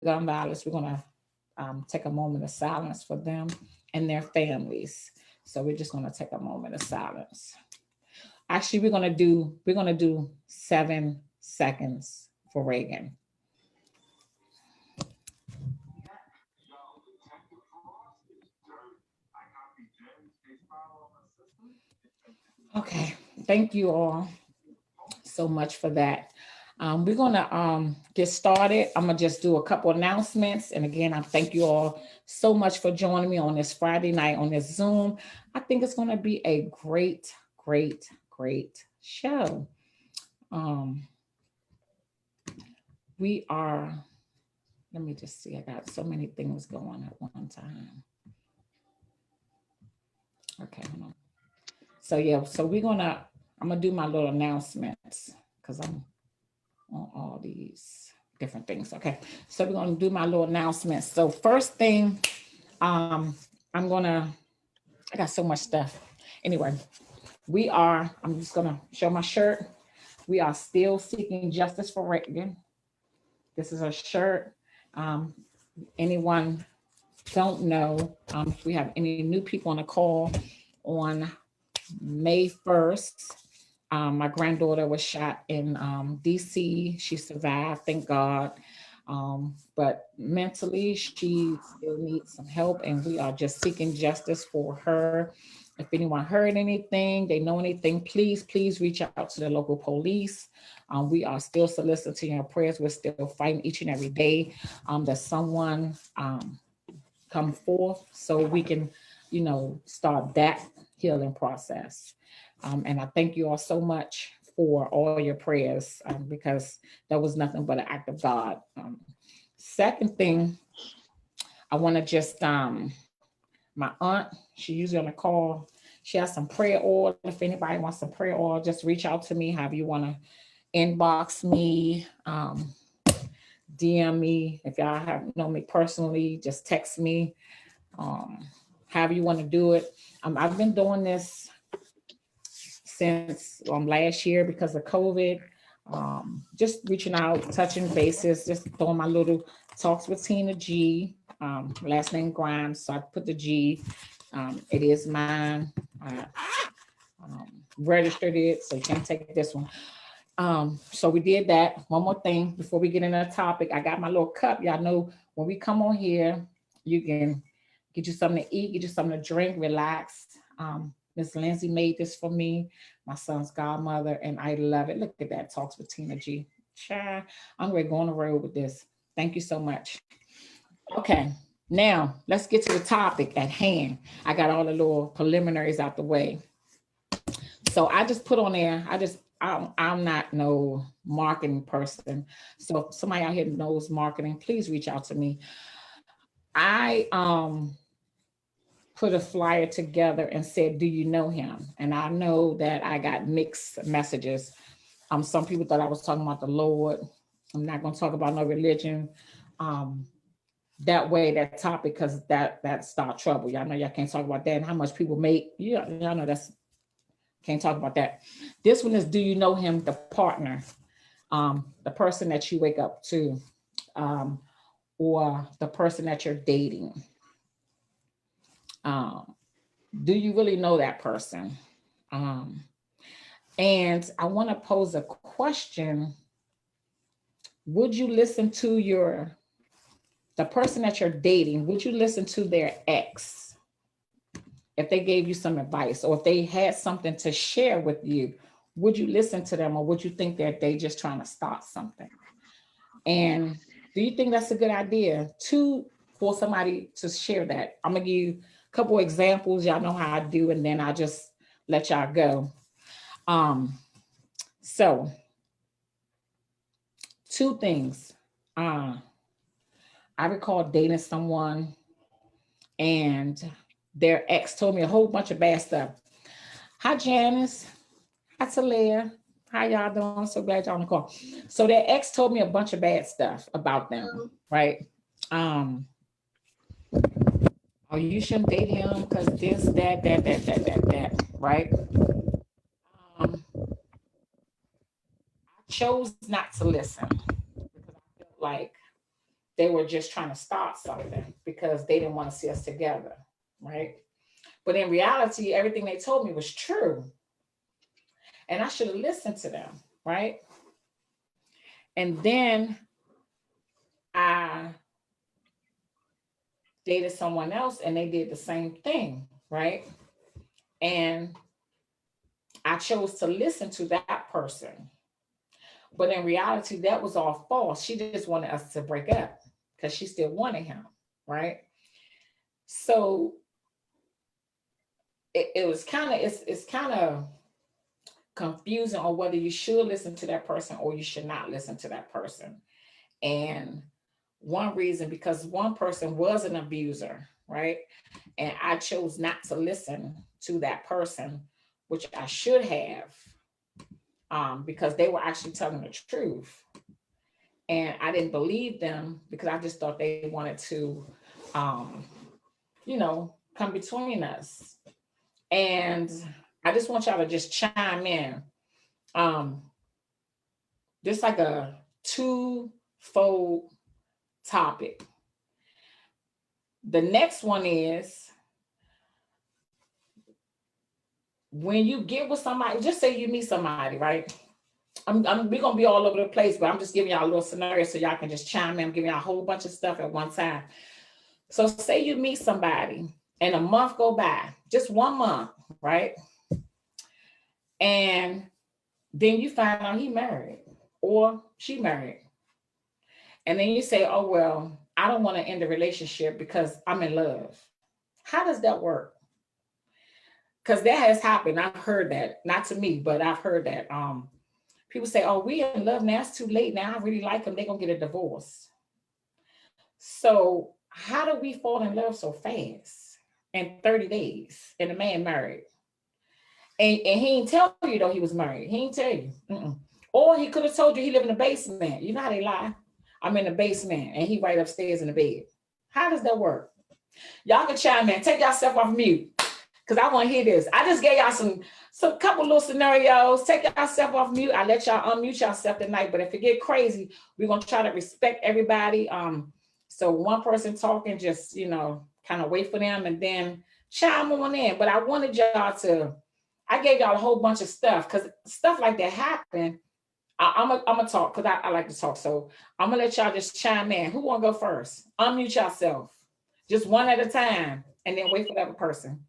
gun violence. We're gonna take a moment of silence for them and their families. So we're just gonna take a moment of silence. Actually, we're gonna do 7 seconds for Reagan. Okay, thank you all so much for that. We're gonna get started. I'm gonna just do a couple announcements, and again, I thank you all so much for joining me on this Friday night on this Zoom. I think it's gonna be a great, great, great show. Um, we are. Let me just see. I got so many things going at one time. Okay, hold on. So yeah, so we're gonna. I'm gonna do my little announcements because I'm on all these different things. Okay, so we're gonna do my little announcements. So first thing, um, I'm gonna. I got so much stuff. Anyway, we are. I'm just gonna show my shirt. We are still seeking justice for Reagan. This is a shirt. Um, anyone don't know, if we have any new people on the call on May 1st. My granddaughter was shot in DC. She survived, thank God. But mentally, she still needs some help, and we are just seeking justice for her. If anyone heard anything, they know anything, please, please reach out to the local police. We are still soliciting your prayers. We're still fighting each and every day that someone come forth so we can, start that healing process. And I thank you all so much for all your prayers because that was nothing but an act of God. Second thing, I want to just, my aunt, she usually on the call. She has some prayer oil. If anybody wants some prayer oil, just reach out to me. However you want to inbox me, DM me. If y'all have know me personally, just text me. Um, however you want to do it. I've been doing this since last year because of COVID. Just reaching out, touching bases, just throwing my little talks with Tina G. Last name Grimes, so I put the G. It is mine. I registered it, so you can't take this one. So we did that. One more thing before we get into the topic. I got my little cup. Y'all know when we come on here, you can get you something to eat, get you something to drink, relax. Miss Lindsay made this for me, my son's godmother, and I love it. Look at that. Talks with Tina G. Child, I'm ready to go on the road with this. Thank you so much. Okay, now let's get to the topic at hand. I got all the little preliminaries out the way. So I just put on there, I'm not no marketing person. So if somebody out here knows marketing, please reach out to me. I put a flyer together and said, "Do you know him?" And I know that I got mixed messages. Some people thought I was talking about the Lord. I'm not going to talk about no religion. Um, that way, that topic, because that start trouble. Y'all know y'all can't talk about that and how much people make. Yeah, y'all know that's can't talk about that. This one is, do you know him? The partner, the person that you wake up to, um, or the person that you're dating. Um, do you really know that person? Um, and I want to pose a question. Would you listen to the person that you're dating? Would you listen to their ex if they gave you some advice, or if they had something to share with you? Would you listen to them, or would you think that they just trying to start something? And do you think that's a good idea for somebody to share that? I'm gonna give you a couple examples. Y'all know how I do, and then I just let y'all go. Um, so two things. Uh, I recall dating someone, and their ex told me a whole bunch of bad stuff. Hi, Janice. Hi, Talia. How y'all doing? I'm so glad y'all on the call. So their ex told me a bunch of bad stuff about them, right? Um, oh, you shouldn't date him because this, that, right? I chose not to listen because I felt like they were just trying to start something because they didn't want to see us together, right? But in reality, everything they told me was true. And I should have listened to them, right? And then I dated someone else and they did the same thing, right? And I chose to listen to that person. But in reality, that was all false. She just wanted us to break up because she still wanted him, right? So it was kind of, it's kind of confusing on whether you should listen to that person or you should not listen to that person. And one reason, because one person was an abuser, right? And I chose not to listen to that person, which I should have, because they were actually telling the truth. And I didn't believe them because I just thought they wanted to, um, come between us. And I just want y'all to just chime in. Just like a two-fold topic. The next one is when you get with somebody, just say you meet somebody, right? We're gonna be all over the place, but I'm just giving y'all a little scenario so y'all can just chime in. I'm giving y'all a whole bunch of stuff at one time. So say you meet somebody and a month go by, just 1 month, right? And then you find out he married or she married. And then you say, oh, well, I don't want to end the relationship because I'm in love. How does that work? Because that has happened. I've heard that, not to me, but I've heard that. People say, oh, we in love now, it's too late now. I really like him. They're going to get a divorce. So how do we fall in love so fast in 30 days and the man married? And he ain't tell you though he was married. He ain't tell you. Or he could have told you he lived in the basement. You know how they lie? I'm in the basement and he right upstairs in the bed. How does that work? Y'all can chime in. Take yourself off mute because I want to hear this. I just gave y'all some couple little scenarios. Take yourself off mute. I let y'all unmute yourself tonight. But if it get crazy, we're going to try to respect everybody. So one person talking, just, kind of wait for them and then chime on in. But I wanted y'all to, I gave y'all a whole bunch of stuff because stuff like that happened. I'm gonna talk because I like to talk. So I'm gonna let y'all just chime in. Who wanna go first? Unmute yourself. Just one at a time and then wait for the other person.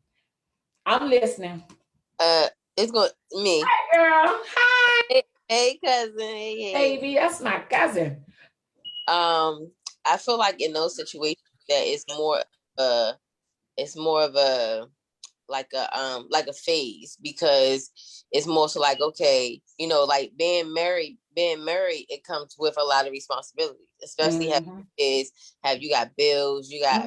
I'm listening. It's going me. Hi, girl. Hi. Hey, cousin. Hey. Baby, that's my cousin. I feel like in those situations that it's more of a like a phase, because it's more so like, okay, like being married, it comes with a lot of responsibilities, especially having kids, you got bills, you got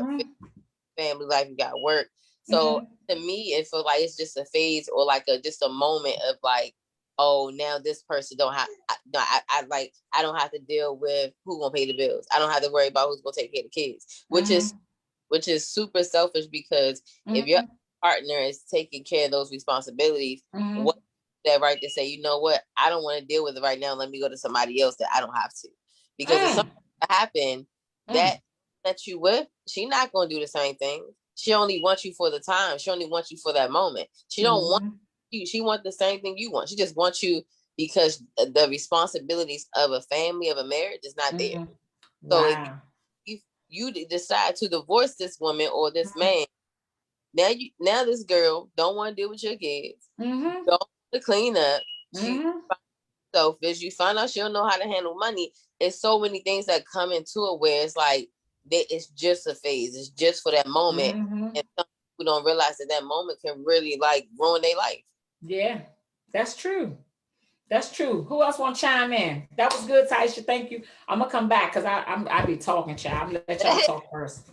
family life, you got work. So to me, it feels like it's just a phase or like just a moment of like, oh, now this person don't have, I don't have to deal with who's gonna pay the bills. I don't have to worry about who's gonna take care of the kids, which is super selfish, because if your partner is taking care of those responsibilities, what that right to say, you know what, I don't want to deal with it right now. Let me go to somebody else that I don't have to. Because if something happen that you with, she not gonna do the same thing. She only wants you for the time. She only wants you for that moment. She don't want you. She wants the same thing you want. She just wants you because the responsibilities of a family, of a marriage is not there. So if you decide to divorce this woman or this man, now this girl don't want to deal with your kids. Don't want to clean up. She selfish. You find out she don't know how to handle money. There's so many things that come into it where it's like it's just a phase. It's just for that moment, and some people don't realize that moment can really like ruin their life. Yeah, that's true. That's true. Who else want to chime in? That was good, Taisha. Thank you. I'm gonna come back because I be talking, child. I'm gonna let y'all talk first.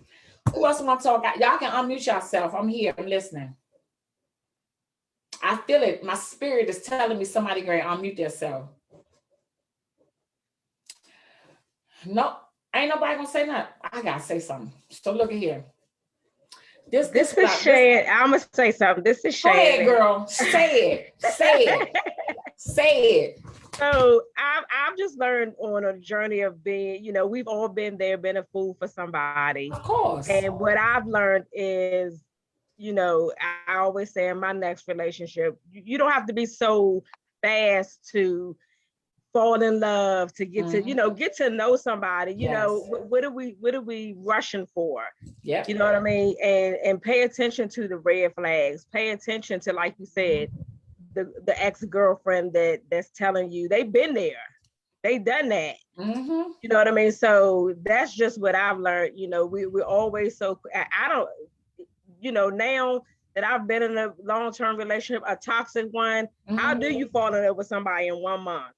Who else want to talk? Y'all can unmute yourself. I'm here. I'm listening. I feel it. My spirit is telling me somebody great. Unmute themselves. No, ain't nobody gonna say nothing. I gotta say something. So look at here. This is Shad. I'm gonna say something. This is Shad. Go ahead, girl. Say it. Say it. Say it. So I've just learned on a journey of being, you know, we've all been there, been a fool for somebody. Of course. And what I've learned is, you know, I always say in my next relationship, you don't have to be so fast to fall in love, to get to, you know, get to know somebody. You know, what are we rushing for? Yeah. You know what I mean? And pay attention to the red flags. Pay attention to, like you said, the ex-girlfriend that's telling you they've been there, they done that. Mm-hmm. You know what I mean? So that's just what I've learned. You know, we're always so, I don't, you know, now that I've been in a long-term relationship, a toxic one, how do you fall in love with somebody in 1 month?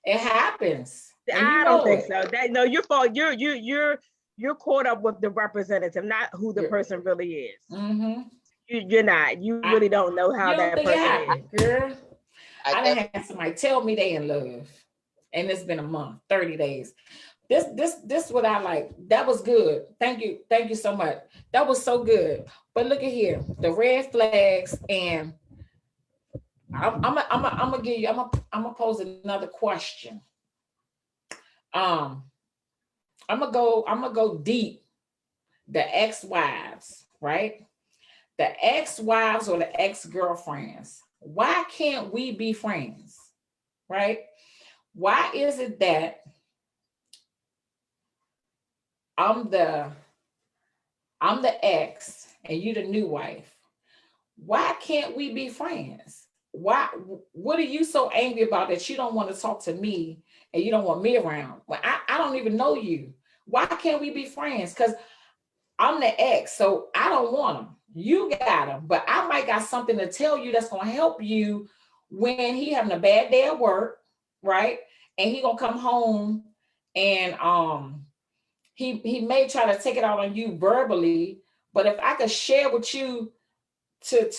It happens. I don't think so. That no, you're caught up with the representative, not who the person really is. Mm-hmm. You're not. You really don't know how that person is. Girl, I done had somebody tell me they in love, and it's been a month, 30 days. This what I like. That was good. Thank you so much. That was so good. But look at here, the red flags, and I'm gonna give you. I'm gonna pose another question. I'm gonna go deep. The ex-wives, right? The ex-wives or the ex-girlfriends. Why can't we be friends? Right? Why is it that I'm the ex and you the new wife? Why can't we be friends? What are you so angry about that you don't want to talk to me and you don't want me around? Well, I don't even know you. Why can't we be friends? Because I'm the ex, so I don't want them. You got them, but I might got something to tell you that's gonna help you when he having a bad day at work, right? And he gonna come home and he may try to take it out on you verbally, but if I could share with you to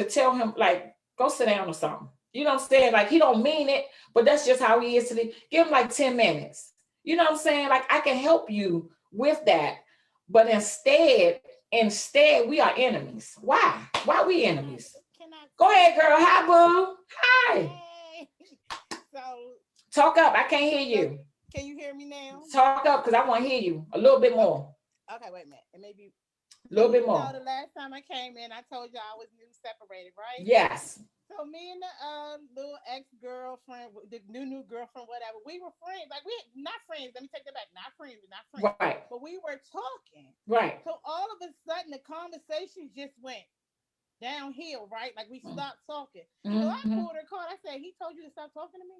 tell him, like, go sit down or something. You know what I'm saying? Like, he don't mean it, but that's just how he is today. Give him like 10 minutes. You know what I'm saying? Like, I can help you with that. But instead, we are enemies. Why? Why we enemies? Go ahead, girl. Hi, boo. Hi. Hey. So talk up. I can't hear you. Can you hear me now? Talk up, because I want to hear you a little bit more. Okay, wait a minute. It may be a little bit more. The last time I came in, I told you I was new separated, right? Yes. So me and the little ex-girlfriend, the new girlfriend, whatever, we were friends. Like, we not friends. Let me take that back. Not friends. Right. But we were talking. Right. So all of a sudden, the conversation just went downhill, right? Like, we stopped talking. Mm-hmm. So I pulled her card. I said, "He told you to stop talking to me?"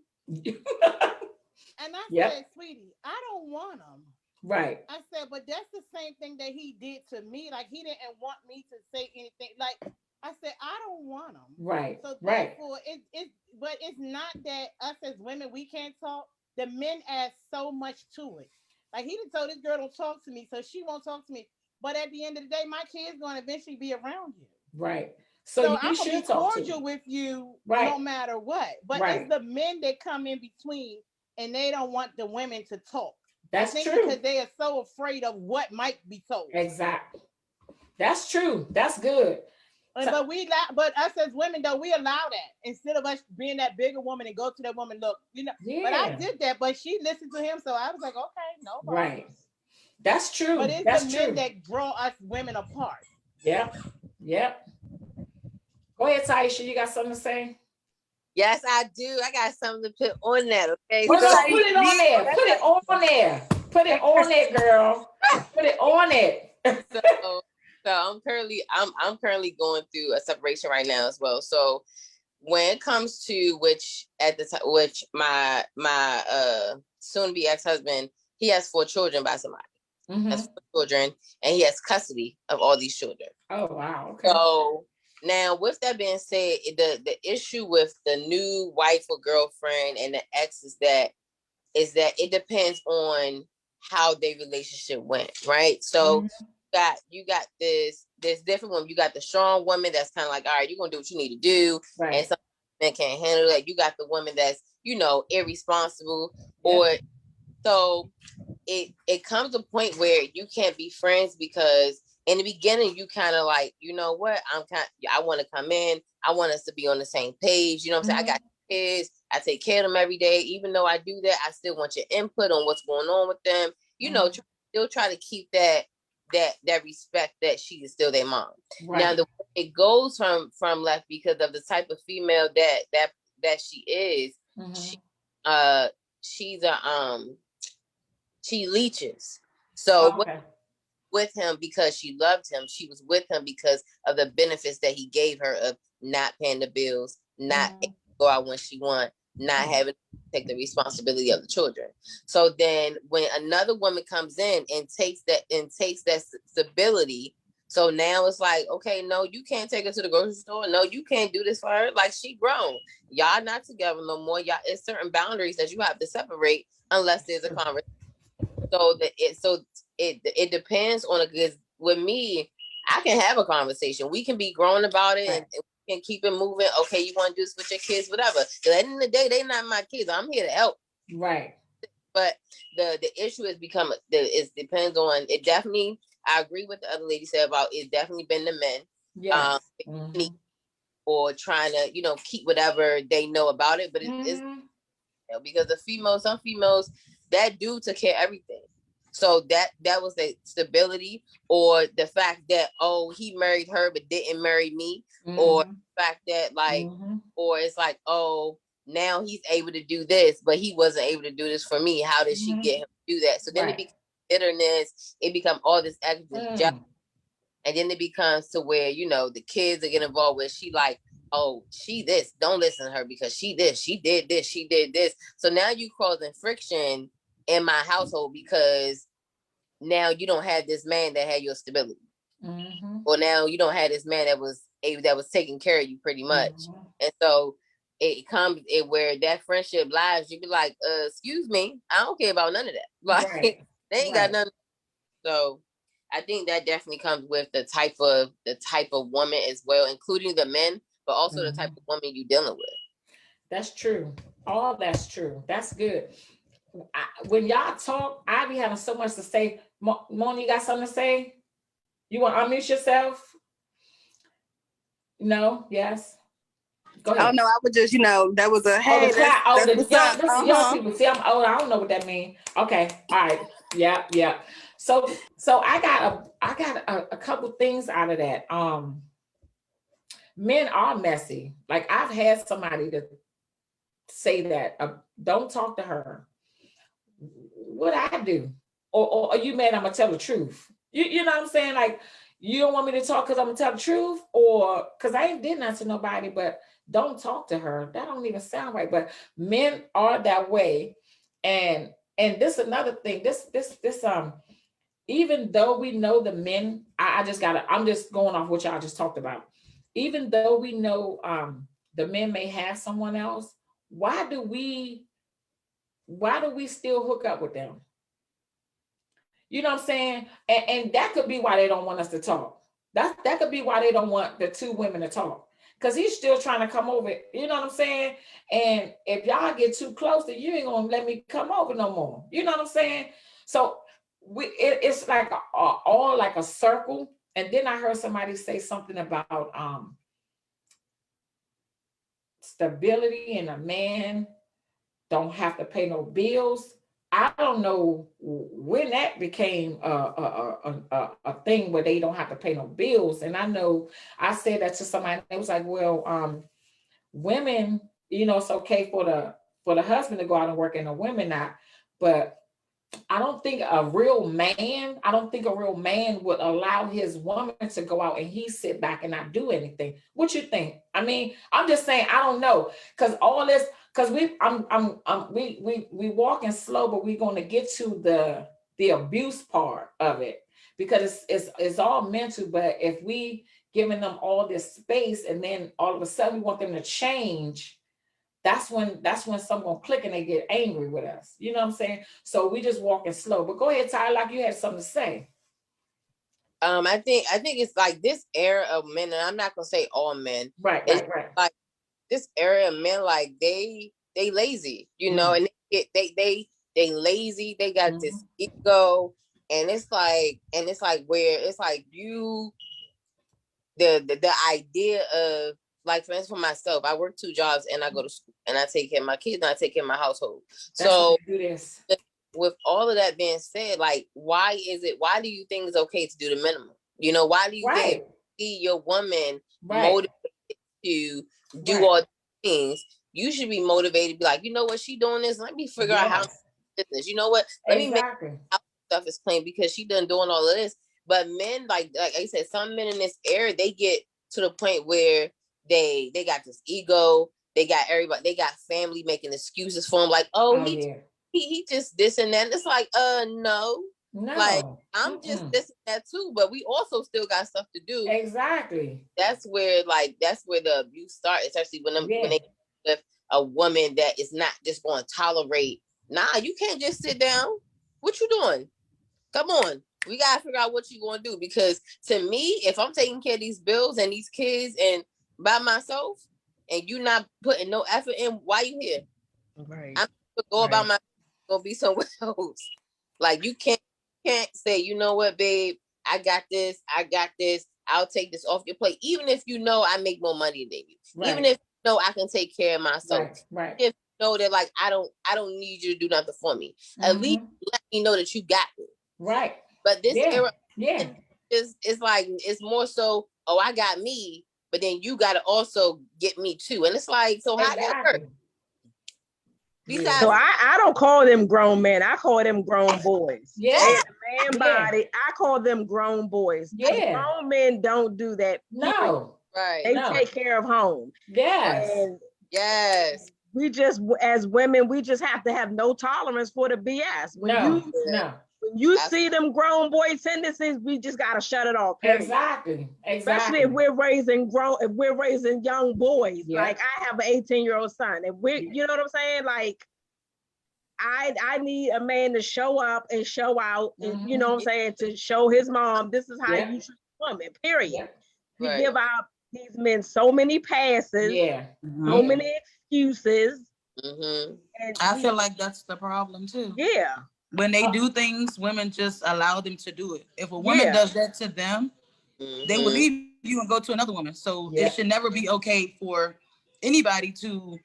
And I said, "Sweetie, I don't want him." Right. I said, "But that's the same thing that he did to me. Like, he didn't want me to say anything. Like, I said, I don't want them." Right. So therefore, but it's not that us as women, we can't talk. The men add so much to it. Like, he done told this girl don't talk to me, so she won't talk to me. But at the end of the day, my kid's going to eventually be around you. Right. So I'm going to be cordial with you, right, no matter what. But it's the men that come in between, and they don't want the women to talk. That's true. Because they are so afraid of what might be told. Exactly. That's true. That's good. But us as women, though, we allow that instead of us being that bigger woman and go to that woman. Look, you know. Yeah. But I did that, but she listened to him, so I was like, okay, no problem. Right. That's true. But it's the men that draw us women apart. Yep. Yep. Go ahead, Taisha. You got something to say? Yes, I do. I got something to put on that. Okay. Put it on there. Put it on there. Put it on it, girl. Put it on it. So I'm currently going through a separation right now as well. So when it comes to which my soon to be ex-husband, he has 4 children by somebody. Mm-hmm. He has 4 children, and he has custody of all these children. Oh wow. Okay. So now, with that being said, the issue with the new wife or girlfriend and the ex is that it depends on how their relationship went, right? So you got this different woman. You got the strong woman that's kind of like, all right, you're gonna do what you need to do, right, and some men can't handle that. You got the woman that's, irresponsible, or so it comes to a point where you can't be friends because in the beginning you kind of like, you know what, I want to come in, I want us to be on the same page, you know what I'm saying? I got kids. I take care of them every day. Even though I do that, I still want your input on what's going on with them. You know, still try to keep that respect that she is still their mom. Right. Now it goes from left because of the type of female that she is. She's she leeches. So with him because she loved him. She was with him because of the benefits that he gave her of not paying the bills, not go out when she want, not having to take the responsibility of the children. So then when another woman comes in and takes that stability, so now it's like, okay, no, you can't take her to the grocery store. No, you can't do this for her. Like, she grown. Y'all not together no more. Y'all, it's certain boundaries that you have to separate unless there's a conversation. So it depends on because with me, I can have a conversation. We can be grown about it and we can keep it moving. Okay, you want to do this with your kids, whatever. At the end of the day, they're not my kids. I'm here to help. Right. But the issue has become it depends on it. Definitely, I agree with the other lady said about it's definitely been the men. Yes. Or trying to keep whatever they know about it, but it's because some females that dude took care of everything. So that was the stability, or the fact that he married her but didn't marry me, or the fact that or it's like now he's able to do this but he wasn't able to do this for me. How did she get him to do that? So then it becomes bitterness. It becomes all this extra jealousy, and then it becomes to where the kids are getting involved with. She like, she this, don't listen to her because she this, she did this, she did this. So now you causing friction in my household because now you don't have this man that had your stability, or now you don't have this man that was taking care of you pretty much. And so it comes where that friendship lies. You be like, excuse me, I don't care about none of that. Like they ain't got nothing. So I think that definitely comes with the type of woman as well, including the men, but also the type of woman you dealing with. That's true. All that's true. That's good. When y'all talk, I be having so much to say. Mona, you got something to say? You want to unmute yourself? No? Yes? Go ahead. Oh no, I would just, that was a hey. The young people. See, I'm old. I don't know what that means. Okay. All right. Yeah. So I got a couple things out of that. Men are messy. Like, I've had somebody to say that don't talk to her. What I do, or are you mad I'm gonna tell the truth? You know what I'm saying? Like, you don't want me to talk because I'm gonna tell the truth, or because I ain't did nothing to nobody, but don't talk to her. That don't even sound right. But men are that way. And this another thing, this even though we know the men, I'm just going off what y'all just talked about. Even though we know the men may have someone else, why do we still hook up with them? You know what I'm saying? And that could be why they don't want us to talk. That could be why they don't want the two women to talk. Because he's still trying to come over, you know what I'm saying? And if y'all get too close, then you ain't gonna let me come over no more. You know what I'm saying? So it's like all like a circle. And then I heard somebody say something about stability, and a man don't have to pay no bills. I don't know when that became a thing where they don't have to pay no bills. And I know I said that to somebody. It was like, well, women, it's okay for the husband to go out and work, and the women not. But I don't think a real man would allow his woman to go out and he sit back and not do anything. What you think? I mean, I'm just saying, I don't know, because all this. Because we walking slow, but we're going to get to the abuse part of it, because it's all mental. But if we giving them all this space, and then all of a sudden we want them to change, that's when someone click and they get angry with us. You know what I'm saying? So we just walking slow. But go ahead, Ty, like you had something to say. I think it's like this era of men, and I'm not gonna say all men. Right. Like, this area of men, like they lazy, and they lazy. They got this ego, and it's like where it's like the idea of like for instance, for myself, I work 2 jobs and I go to school and I take care of my kids and I take care of my household. That's So what we do this. with all of that being said, like, why do you think it's okay to do the minimum? You know, why do you think your woman motivated to do all these things? You should be motivated to be like, you know what, she doing this. Let me figure out how to do this. You know what? Let me make stuff is clean because she done doing all of this. But men, like I said, some men in this era, they get to the point where they got this ego. They got everybody. They got family making excuses for him, like, he just this and that. And it's like, no. Like, I'm just this and that too, but we also still got stuff to do. Exactly. That's where the abuse starts, especially when they with a woman that is not just going to tolerate. Nah, you can't just sit down. What you doing? Come on. We got to figure out what you going to do, because to me, if I'm taking care of these bills and these kids and by myself and you not putting no effort in, why you here? Right. I'm going to go about my, going to be somewhere else. Like, you can't say, you know what, babe, I got this. I'll take this off your plate. Even if you know I make more money than you. Even if you know I can take care of myself. If you know that, like, I don't need you to do nothing for me. At least let me know that you got me. Right. But this era is like, it's more so, oh, I got me, but then you got to also get me too. And it's like, so how that work? Besides, so I don't call them grown men. I call them grown boys. Yeah. They have a man body. I call them grown boys. Yeah. Grown men don't do that. No. Right. They take care of home. Yes. And yes. We just, as women, we just have to have no tolerance for the BS. When you see them grown boy tendencies, we just gotta shut it off. Period. Exactly. Especially if we're raising young boys. Like, I have an 18-year-old son, and you know what I'm saying? Like, I need a man to show up and show out, and you know what I'm saying, to show his mom this is how you treat a woman. Period. We give out these men so many passes, so many excuses. And I feel like that's the problem too. Yeah. When they do things, women just allow them to do it. If a woman does that to them, they will leave you and go to another woman. So it should never be okay for anybody to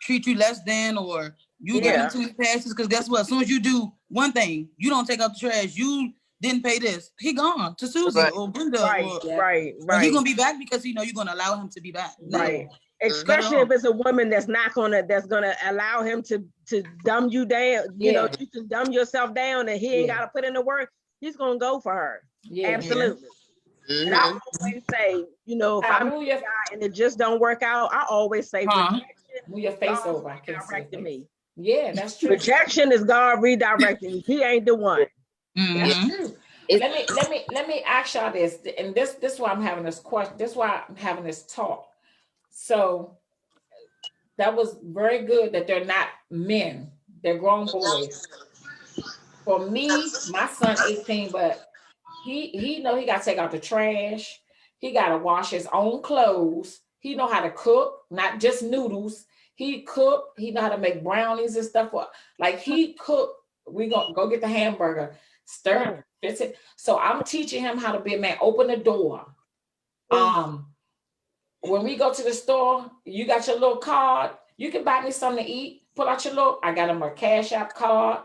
treat you less than, or you giving too many passes. Because guess what? As soon as you do one thing, you don't take out the trash, you didn't pay this, he gone to Susie or Brenda. Right. He's gonna be back because you're gonna allow him to be back. Right. Especially if it's a woman that's gonna allow him to dumb you down. You know, you can dumb yourself down and he ain't gotta put in the work. He's gonna go for her. Absolutely. And I always say, you know, if I'm a guy and it just don't work out, I always say move your face over. I can't redirecting me. Yeah, that's true. Rejection is God redirecting you. He ain't the one. That's true. Let me ask y'all this, and this is why I'm having this question. This is why I'm having this talk. So that was very good that they're not men, they're grown boys. For me, my son 18, but he know he got to take out the trash. He got to wash his own clothes. He know how to cook, not just noodles. He cook. He know how to make brownies and stuff. Like, he cook. We gonna go get the hamburger, stir, fix it. So I'm teaching him how to be a man. Open the door. When we go to the store, you got your little card. You can buy me something to eat. Pull out your little. I got him a Cash App card.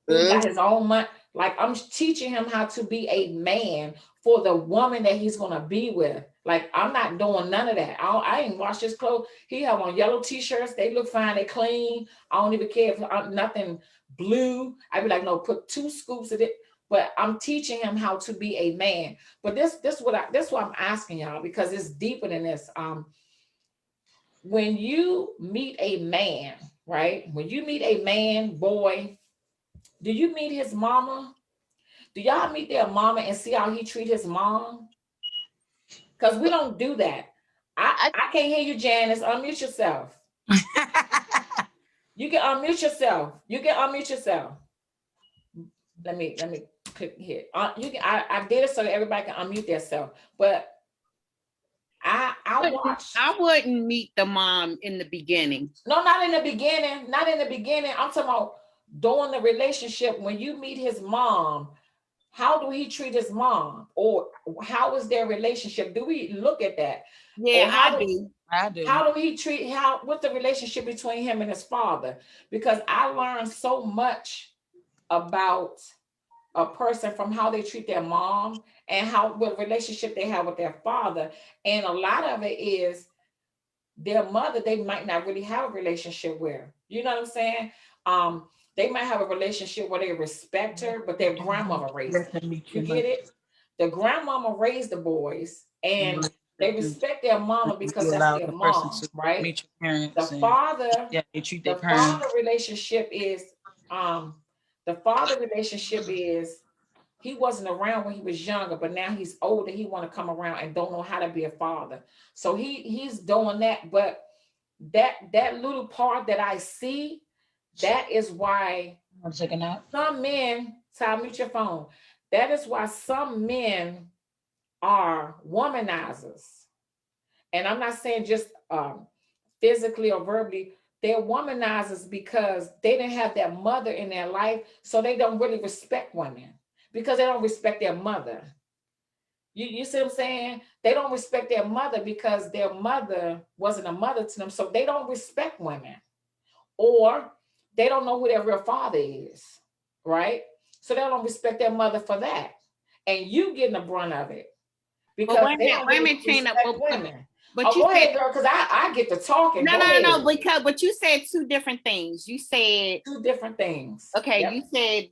He got his own money. Like, I'm teaching him how to be a man for the woman that he's gonna be with. Like, I'm not doing none of that. I ain't wash his clothes. He have on yellow t-shirts. They look fine. They clean. I don't even care if nothing blue. I be like, no, put 2 scoops of it. But I'm teaching him how to be a man. But this what I'm asking y'all, because it's deeper than this. When you meet a man, right? When you meet a man, boy, do you meet his mama? Do y'all meet their mama and see how he treat his mom? Because we don't do that. I can't hear you, Janice. Unmute yourself. You can unmute yourself. Let me click here. I did it so that everybody can unmute themselves. But I wouldn't meet the mom in the beginning. No, not in the beginning. Not in the beginning. I'm talking about during the relationship. When you meet his mom, how do he treat his mom? Or how is their relationship? Do we look at that? Yeah, I do. I do. How do he treat, what's the relationship between him and his father? Because I learned so much about a person from how they treat their mom and what relationship they have with their father. And a lot of it is their mother, they might not really have a relationship with. You know what I'm saying? They might have a relationship where they respect her, but their grandmama raised them. You get it? The grandmama raised the boys, and they respect their mama because that's their mom, right? Meet your parents. The father, they treat the their parents. father relationship is, he wasn't around when he was younger, but now he's older. He want to come around and don't know how to be a father. So he's doing that. But that little part that I see, that is why some men, Ty, mute your phone. That is why some men are womanizers. And I'm not saying just physically or verbally. They're womanizers because they didn't have that mother in their life, so they don't really respect women because they don't respect their mother. You see what I'm saying? They don't respect their mother because their mother wasn't a mother to them, so they don't respect women, or they don't know who their real father is, right? So they don't respect their mother for that, and you getting the brunt of it because they don't really respect women. But go ahead, girl, because I get to talking. No, but you said two different things. You said two different things. Okay, yep. You said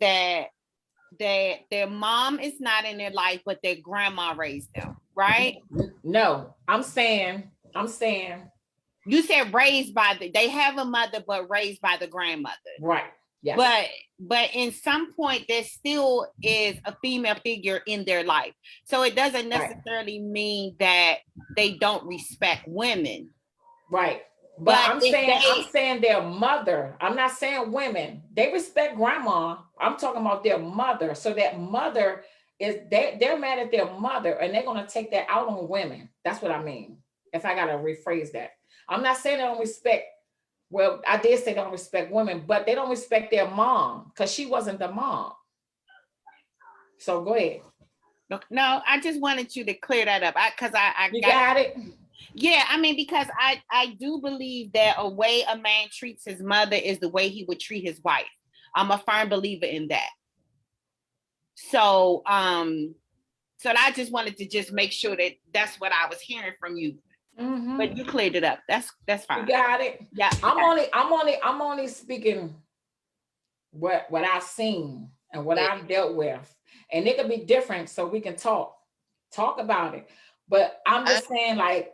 that their mom is not in their life, but their grandma raised them, right? No, I'm saying. You said raised by they have a mother, but raised by the grandmother, right? Yeah. But in some point, there still is a female figure in their life. So it doesn't necessarily mean that they don't respect women. Right. But I'm saying their mother. I'm not saying women. They respect grandma. I'm talking about their mother. So that mother is they're mad at their mother and they're gonna take that out on women. That's what I mean. If I gotta rephrase that. I'm not saying they don't respect. Well, I did say they don't respect women, but they don't respect their mom because she wasn't the mom. So go ahead. No, I just wanted you to clear that up. I got it. Yeah, I mean, because I do believe that a way a man treats his mother is the way he would treat his wife. I'm a firm believer in that. So I just wanted to just make sure that that's what I was hearing from you. Mm-hmm. But you cleared it up. That's fine. You got it. Yeah. I'm only speaking what I've seen and what I've dealt with, and it could be different, so we can talk about it. But I'm just saying, like,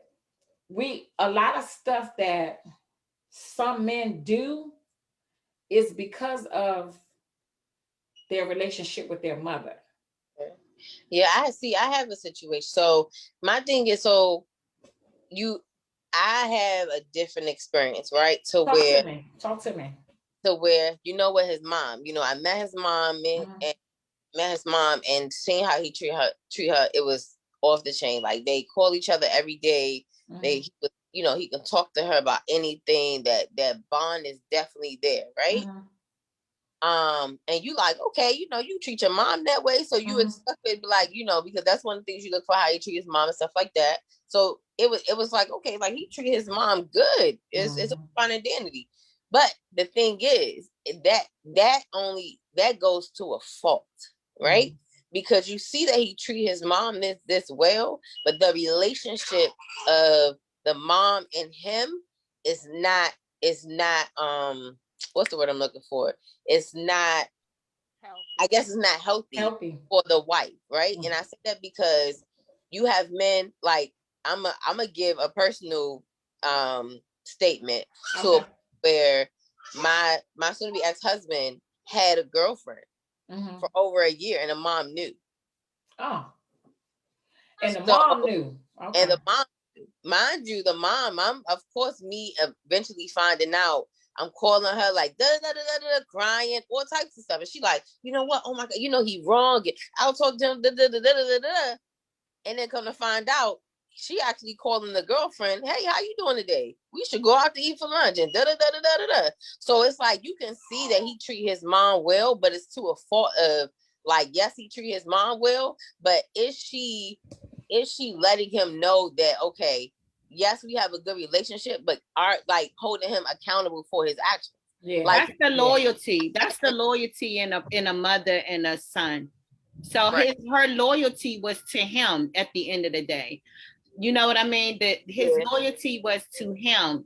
a lot of stuff that some men do is because of their relationship with their mother. Yeah, I have a situation. So my thing is, I have a different experience, right? Talk to me. To where, with his mom, I met his mom and seeing how he treat her, it was off the chain. Like, they call each other every day. He can talk to her about anything. That bond is definitely there, right? And you like, okay, you treat your mom that way, so you expect it, like, because that's one of the things you look for, how he treat his mom and stuff like that. So it was like, okay, like, he treated his mom good. It's a fun identity. But the thing is that goes to a fault, right? Because you see that he treat his mom this well, but the relationship of the mom and him is not what's the word I'm looking for? It's not healthy. I guess it's not healthy for the wife, right? And I say that because you have men, like, I'm gonna give a personal statement to where my soon-to-be ex-husband had a girlfriend for over a year, and the mom knew. Oh. And the mom knew. Okay. And the mom, mind you, I'm, of course, me eventually finding out, I'm calling her like crying, all types of stuff. And she like, you know what? Oh my God, he wrong. I'll talk to him. And then come to find out, she actually calling the girlfriend, hey, how you doing today? We should go out to eat for lunch and So it's like, you can see that he treat his mom well, but it's to a fault of, like, yes, he treat his mom well, but is she letting him know that, okay, yes, we have a good relationship, but are like holding him accountable for his actions. Yeah, like that's the loyalty. That's the loyalty in a mother and a son. So her loyalty was to him at the end of the day. You know what I mean? That his loyalty was to him,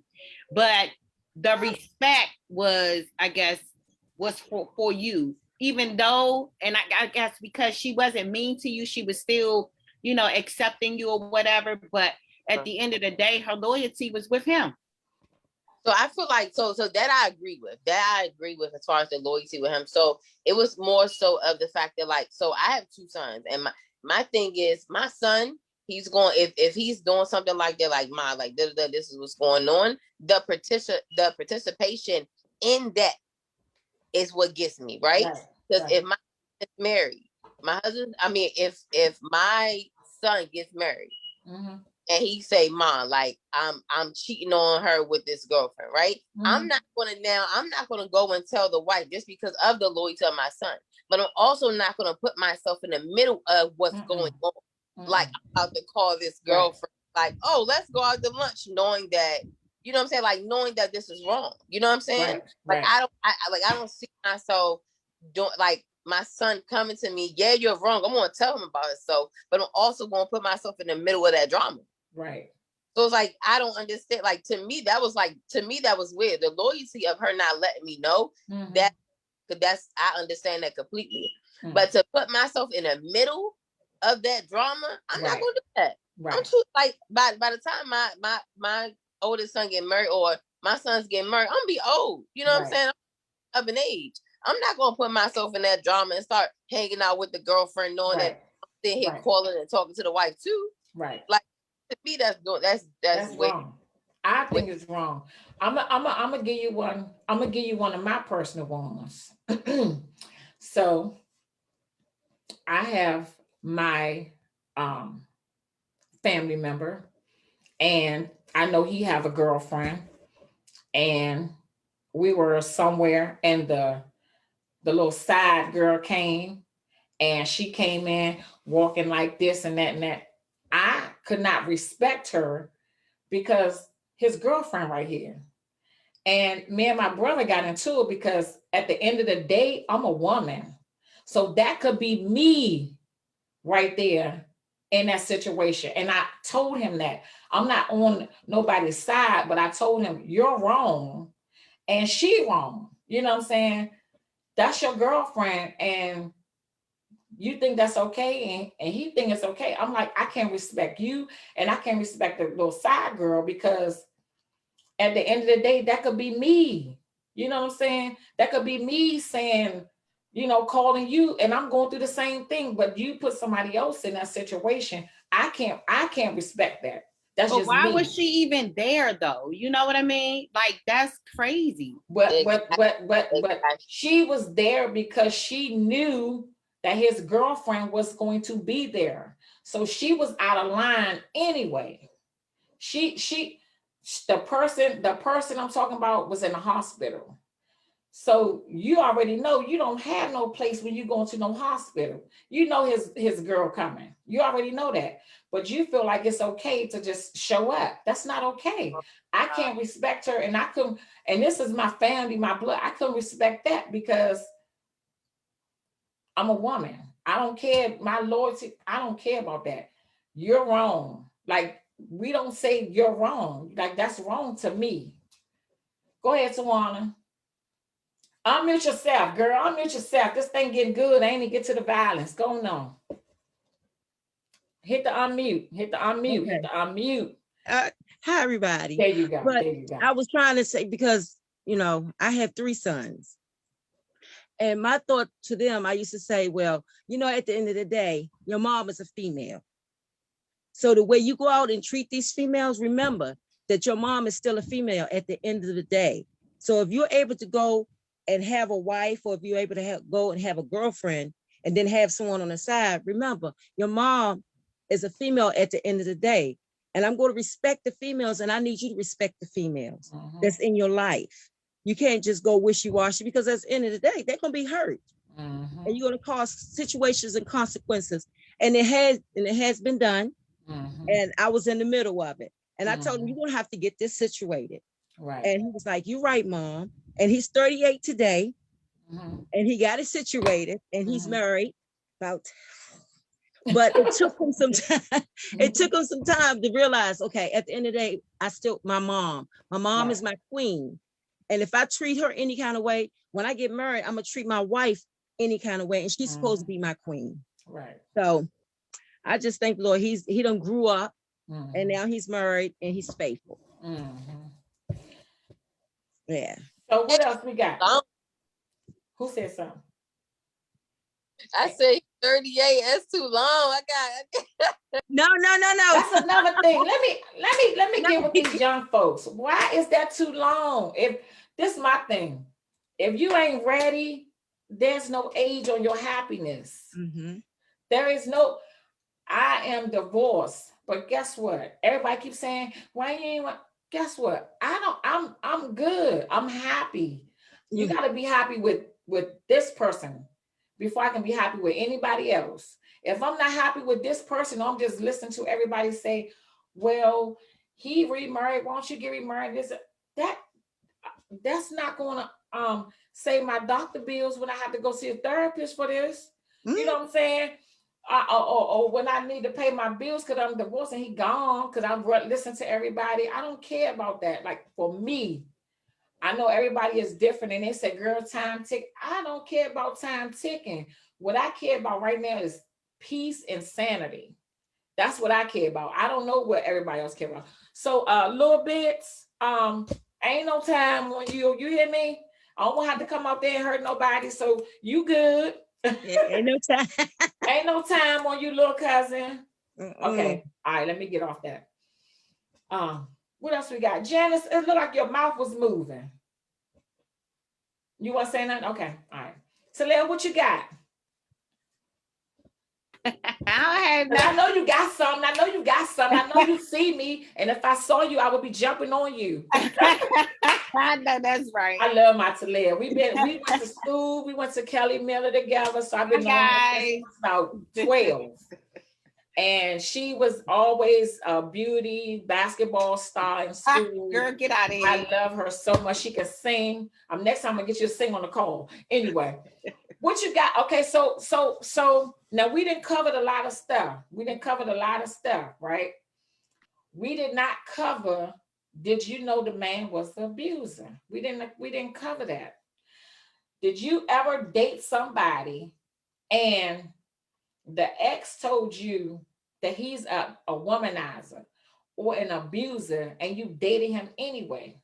but the respect was, I guess, was for you. Even though, and I guess because she wasn't mean to you, she was still, you know, accepting you or whatever. But at the end of the day, her loyalty was with him. So I feel like so that I agree with. That I agree with as far as the loyalty with him. So it was more so of the fact that like, so I have 2 sons, and my thing is my son, he's going, if he's doing something like that, like like this is what's going on. The participation in that is what gets me, right? Because if my husband is married, if my son gets married, and he say, "Mom, like I'm cheating on her with this girlfriend," right? I'm not gonna go and tell the wife just because of the loyalty of my son. But I'm also not gonna put myself in the middle of what's going on. Like I'm about to call this girlfriend, like, "Oh, let's go out to lunch," knowing that, you know what I'm saying, like knowing that this is wrong. You know what I'm saying? Like I don't see myself doing, like, my son coming to me, "Yeah, you're wrong." I'm gonna tell him about it. So, but I'm also gonna put myself in the middle of that drama. Right. So it's like, I don't understand. Like, to me, that was weird. The loyalty of her not letting me know that, because I understand that completely. But to put myself in the middle of that drama, I'm not gonna do that. I'm too, like, by the time my oldest son get married, or my sons get married, I'm gonna be old. You know what I'm saying? I'm of an age. I'm not gonna put myself in that drama and start hanging out with the girlfriend, knowing that I'm sitting here calling and talking to the wife too. Like, to me, that's wrong. I think it's wrong. I'm gonna give you one. I'm gonna give you one of my personal ones. So I have my family member, and I know he have a girlfriend, and we were somewhere, and the little side girl came, and she came in walking like this and that and that. I could not respect her because his girlfriend right here. And me and my brother got into it because at the end of the day, I'm a woman. So that could be me right there in that situation. And I told him that I'm not on nobody's side, but I told him, "You're wrong and she wrong." You know what I'm saying? That's your girlfriend, and you think that's okay, and he think it's okay. I'm like, I can't respect you, and I can't respect the little side girl, because at the end of the day, that could be me. You know what I'm saying? That could be me saying, you know, calling you, and I'm going through the same thing, but you put somebody else in that situation. I can't respect that. That's but just why me. was she even there though? You know what I mean? Like, that's crazy. But she was there because she knew that his girlfriend was going to be there. So she was out of line anyway. The person I'm talking about was in the hospital. So you already know you don't have no place when you go into no hospital. You know his girl coming. You already know that. But you feel like it's okay to just show up. That's not okay. I can't respect her, and I couldn't, and this is my family, my blood. I couldn't respect that because I'm a woman. I don't care. My loyalty, I don't care about that. You're wrong. Like, we don't say you're wrong. Like, that's wrong to me. Go ahead, Tawana. Unmute yourself, girl. Unmute yourself. This thing getting good. I ain't even get to the violence. Go on. Hit the unmute. Hit the unmute. Okay. Hit the unmute. Hi, everybody. There you go. But there you go. I was trying to say, because, you know, I have 3 sons. And my thought to them, I used to say, well, you know, at the end of the day, your mom is a female. So the way you go out and treat these females, remember that your mom is still a female at the end of the day. So if you're able to go and have a wife, or if you're able to go and have a girlfriend and then have someone on the side, remember, your mom is a female at the end of the day. And I'm going to respect the females, and I need you to respect the females that's in your life. You can't just go wishy-washy, because at the end of the day, they're going to be hurt. And you're going to cause situations and consequences. And it has been done. And I was in the middle of it. And I told him, you're gonna have to get this situated. Right. And he was like, you're right, Mom. And he's 38 today. And he got it situated and he's married but it took him some time. It took him some time to realize, okay, at the end of the day, my mom is my queen. And if I treat her any kind of way, when I get married, I'm gonna treat my wife any kind of way. And she's supposed to be my queen. Right. So I just thank the Lord. He done grew up and now he's married and he's faithful. Yeah. So what else we got? Who said something? I say 38. That's too long. I got. No. That's another thing. Let me get with these young folks. Why is that too long? If this is my thing, if you ain't ready, there's no age on your happiness. There is no. I am divorced, but guess what? Everybody keeps saying, "Why you ain't?" Guess what? I'm good. I'm happy. You got to be happy with this person before I can be happy with anybody else. If I'm not happy with this person, I'm just listening to everybody say, well, he remarried, why don't you get remarried? That's not going to save my doctor bills when I have to go see a therapist for this. You know what I'm saying? Or when I need to pay my bills because I'm divorced and he gone because I'm listening to everybody. I don't care about that. Like for me, I know everybody is different and they say, girl, time tick. I don't care about time ticking. What I care about right now is peace and sanity. That's what I care about. I don't know what everybody else care about. So little bits, ain't no time on you. You hear me? I don't have to come out there and hurt nobody. So you good. Ain't no time. Ain't no time on you, little cousin. Okay. All right, let me get off that. What else we got? Janice, it looked like your mouth was moving. You want to say nothing? Okay. All right. Talia, what you got? I know you got something. I know you see me. And if I saw you, I would be jumping on you. I know that's right. I love my Talia. We went to school. We went to Kelly Miller together. So I've been knowing her since about 12. And she was always a beauty basketball star in school. Girl, get out of here. I love her so much. She can sing. Next time I'm gonna get you to sing on the call. Anyway, what you got? Okay, so now we didn't cover a lot of stuff. Right? We did not cover. Did you know the man was the abuser? We didn't cover that. Did you ever date somebody and the ex told you that he's a womanizer or an abuser and you dated him anyway?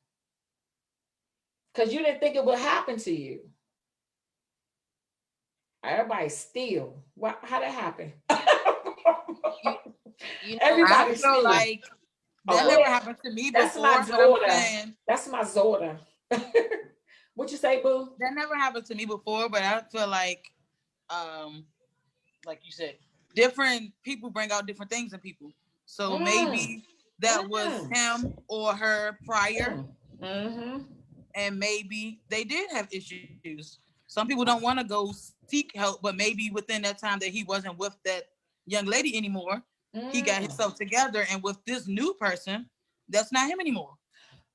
Because you didn't think it would happen to you. Everybody still. How that happen? Everybody feel like that never happened to me before. That's my Zorda. What you say, boo? That never happened to me before, but I feel like you said, different people bring out different things in people. So maybe that was him or her prior. And maybe they did have issues. Some people don't want to go seek help, but maybe within that time that he wasn't with that young lady anymore, he got himself together. And with this new person, that's not him anymore.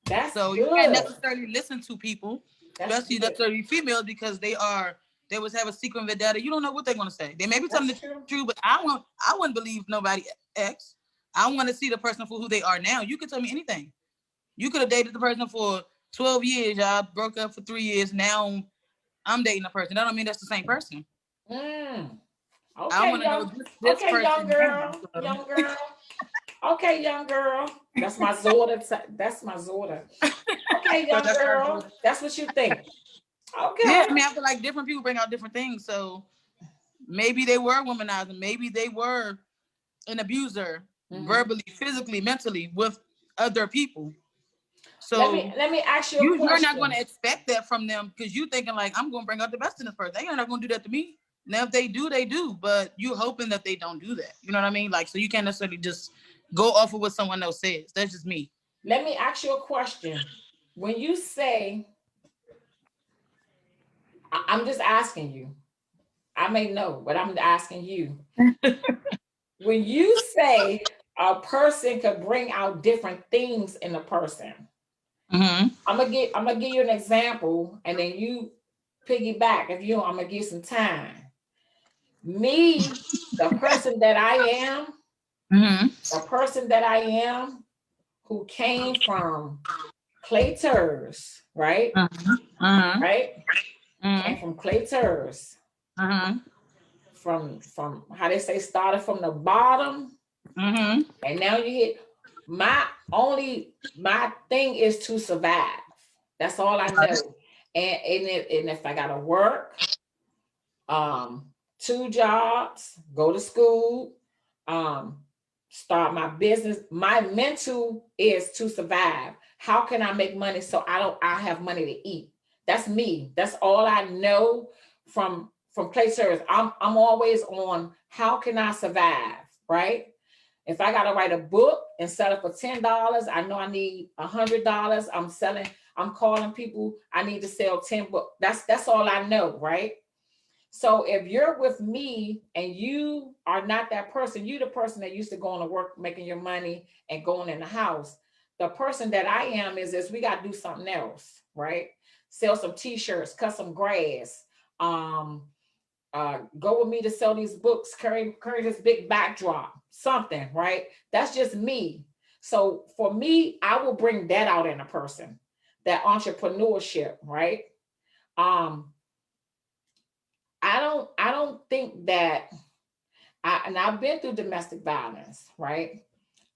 You can't necessarily listen to people, especially necessarily females, because they always have a secret vendetta. You don't know what they're going to say. They may be telling the truth, but I wouldn't believe nobody ex. I want to see the person for who they are now. You could tell me anything. You could have dated the person for 12 years. Y'all broke up for 3 years. Now I'm dating a person. That don't mean that's the same person. Okay, I want to know this person. Young girl. Okay, young girl. That's my Zorda. Okay, young girl. That's what you think. Okay. Yeah, I feel like different people bring out different things. So maybe they were womanizing. Maybe they were an abuser, verbally, physically, mentally, with other people. So let me ask you a question. You're not going to expect that from them because you're thinking like, I'm going to bring out the best in this person. They're not going to do that to me. Now, if they do, they do. But you're hoping that they don't do that. You know what I mean? Like, so you can't necessarily just go off of what someone else says. That's just me. Let me ask you a question. When you say, I'm just asking you. I may know, but I'm asking you. When you say a person could bring out different things in a person. Mm-hmm. I'm gonna give you an example, and then you piggyback. If you, I'm gonna give some time. Me, the person that I am, the person that I am, who came from clay turs, right? Right? Came from clay turs. From how they say, started from the bottom, and now you hit. My thing is to survive. That's all I know. And if I gotta work, 2 jobs, go to school, start my business. My mental is to survive. How can I make money so I have money to eat? That's me. That's all I know from play service. I'm always on how can I survive, right? If I gotta write a book and sell it for $10, I know I need $100. I'm calling people, I need to sell 10 books. That's all I know, right? So if you're with me and you are not that person, you the person that used to go to work, making your money and going in the house. The person that I am is we got to do something else, right? Sell some t-shirts, cut some grass, go with me to sell these books, carry this big backdrop, something, right? That's just me. So for me, I will bring that out in a person, that entrepreneurship, right? I don't think that and I've been through domestic violence, right?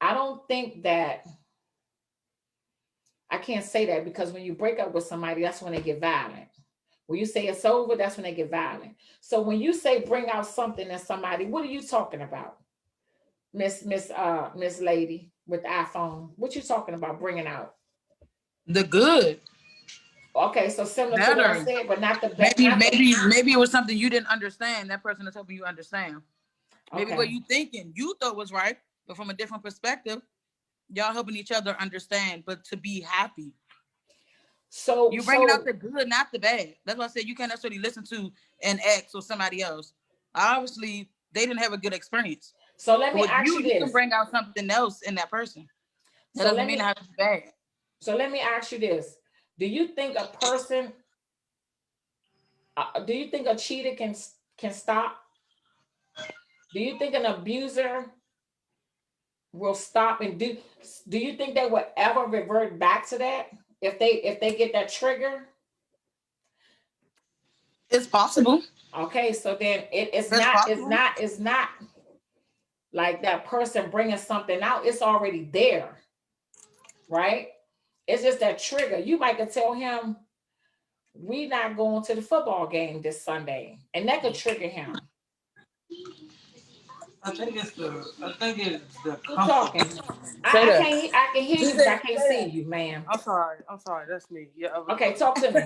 I don't think that I can't say that, because when you break up with somebody, that's when they get violent. When you say it's over, that's when they get violent. So when you say bring out something in somebody, what are you talking about? Miss Lady with the iPhone. What you talking about bringing out? The good. Okay, so similar to what I said, but not the best. Maybe it was something you didn't understand. That person is helping you understand. Maybe what you thinking you thought was right, but from a different perspective, y'all helping each other understand, but to be happy. So you bringing out the good, not the bad. That's why I said you can't necessarily listen to an ex or somebody else. Obviously, they didn't have a good experience. So let me ask you this. You can bring out something else in that person. That doesn't mean it has to be bad. So let me ask you this. Do you think a person, do you think a cheater can stop? Do you think an abuser will stop and do you think they will ever revert back to that if they get that trigger? It's possible. Okay, so then it's not like that person bringing something out. It's already there, right? It's just that trigger. You might could tell him, we not going to the football game this Sunday, and that could trigger him. I think it's the talking. I can hear you, but I can't see you, ma'am. I'm sorry. That's me. Yeah. Okay, talk to me.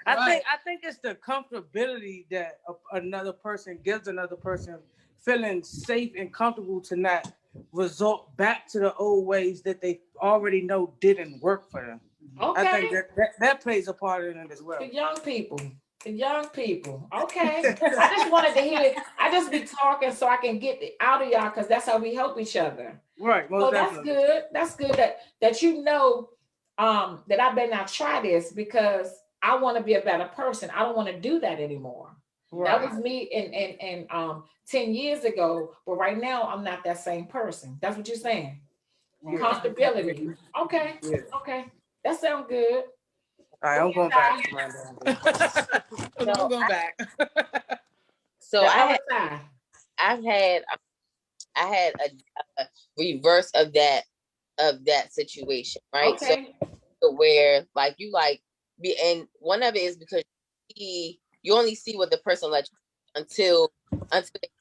I think it's the comfortability that another person gives another person, feeling safe and comfortable to not resort back to the old ways that they already know didn't work for them. Okay. I think that plays a part in it as well. The young people. Okay. I just wanted to hear it. I just be talking so I can get it out of y'all, because that's how we help each other. Right. So that's good. That's good that you know that I better not try this, because I want to be a better person. I don't want to do that anymore. Right. That was me in 10 years ago, but right now I'm not that same person. That's what you're saying. Right. Comfortability. Okay. Yeah. Okay. That sounds good. All right, I'm going back. I'm going back. So I had a reverse of that situation, right? Okay. So where and one of it is because you only see what the person lets you until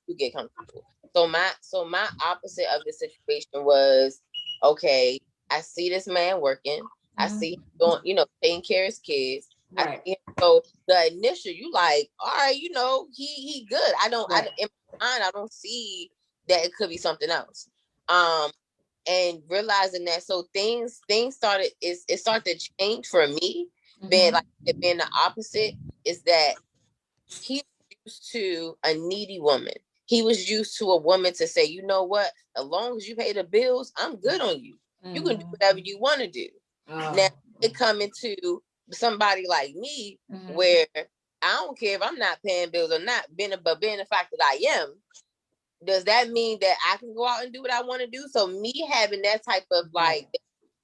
you get comfortable. So my opposite of the situation was, okay, I see this man working. I see him doing, taking care of his kids. Right. So the initial, you like, all right, he good. In my mind, I don't see that it could be something else. And realizing that, so things started to change for me. Being the opposite is that he's used to a needy woman. he was used to a woman to say, you know what, as long as you pay the bills, I'm good on you. You can do whatever you want to do. Now it coming to somebody like me, where I don't care if I'm not paying bills or not, but being the fact that I am, does that mean that I can go out and do what I want to do? So me having that type of like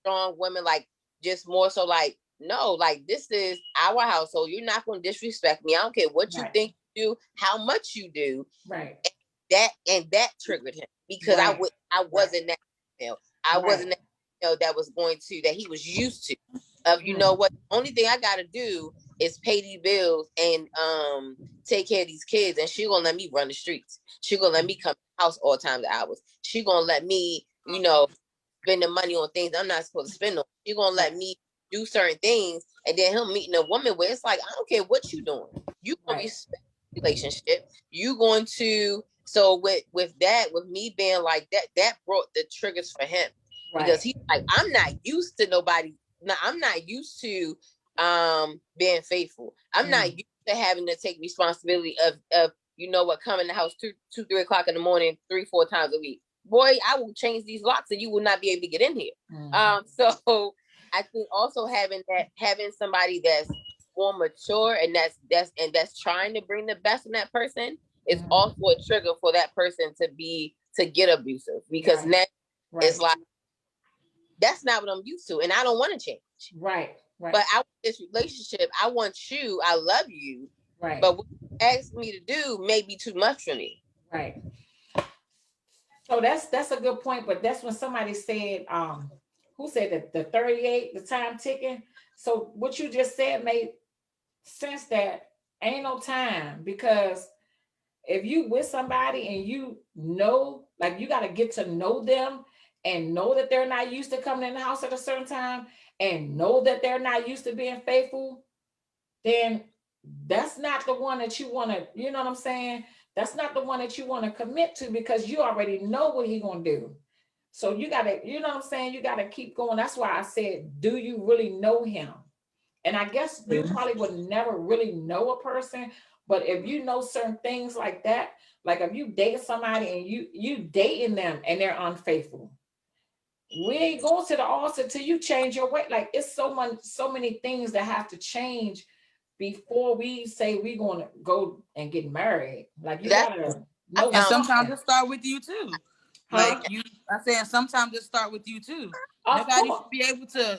strong women, like just more so like, no, like this is our household. You're not going to disrespect me. I don't care what you think you do, how much you do. Right. And that triggered him because I wasn't that female. I wasn't that female that was going to, that he was used to. You know what? The only thing I gotta do is pay these bills and take care of these kids, and she gonna let me run the streets. She gonna let me come to the house all times of hours. She gonna let me, you know, spend the money on things I'm not supposed to spend on. She gonna let me do certain things, and then him meeting a woman where it's like, I don't care what you doing. You gonna respect the relationship. You going to, so with that, with me being like that, that brought the triggers for him. Because he's like, I'm not used to nobody. No, I'm not used to being faithful. I'm not used to having to take responsibility of you know what, coming in the house 2, 3 o'clock in the morning, 3, 4 times a week. Boy, I will change these locks and you will not be able to get in here. So I think also having somebody that's more mature and that's trying to bring the best in that person is also a trigger for that person to get abusive, because now it's like, that's not what I'm used to, and I don't want to change. Right. But I want this relationship. I want you. I love you. Right. But what you ask me to do may be too much for me. Right. So that's a good point. But that's when somebody said, who said that the 38, the time ticking. So what you just said made sense, that ain't no time, because if you with somebody and you know, like, you got to get to know them and know that they're not used to coming in the house at a certain time and know that they're not used to being faithful, then that's not the one that you want to, you know what I'm saying? That's not the one that you want to commit to, because you already know what he's going to do. So you got to, you know what I'm saying? You got to keep going. That's why I said, do you really know him? And I guess you probably would never really know a person, but if you know certain things like that, like if you date somebody and you dating them and they're unfaithful, we ain't going to the altar till you change your way. Like, it's so many things that have to change before we say we're going to go and get married. Like, you gotta know. And sometimes it start with you too. Like I said, sometimes it start with you too. Nobody should be able to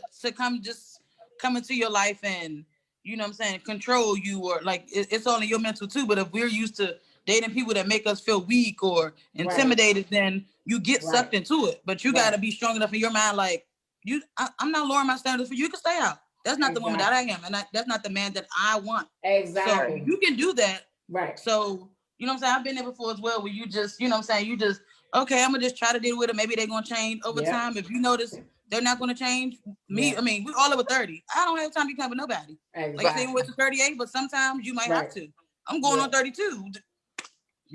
come into your life and, you know what I'm saying, control you, or like it's only your mental too. But if we're used to dating people that make us feel weak or intimidated, then you get sucked into it. But you got to be strong enough in your mind, like, I'm not lowering my standards for you. You can stay out. That's not the woman that I am, and that's not the man that I want. Exactly. So you can do that. Right. So, you know what I'm saying? I've been there before as well, where you just, you know what I'm saying, you just, okay, I'm gonna just try to deal with it. Maybe they're gonna change over time. If you notice they're not gonna change, I mean, we're all over 30. I don't have time to be with nobody. Exactly. Like, say we're to 38, but sometimes you might have to. I'm going on 32.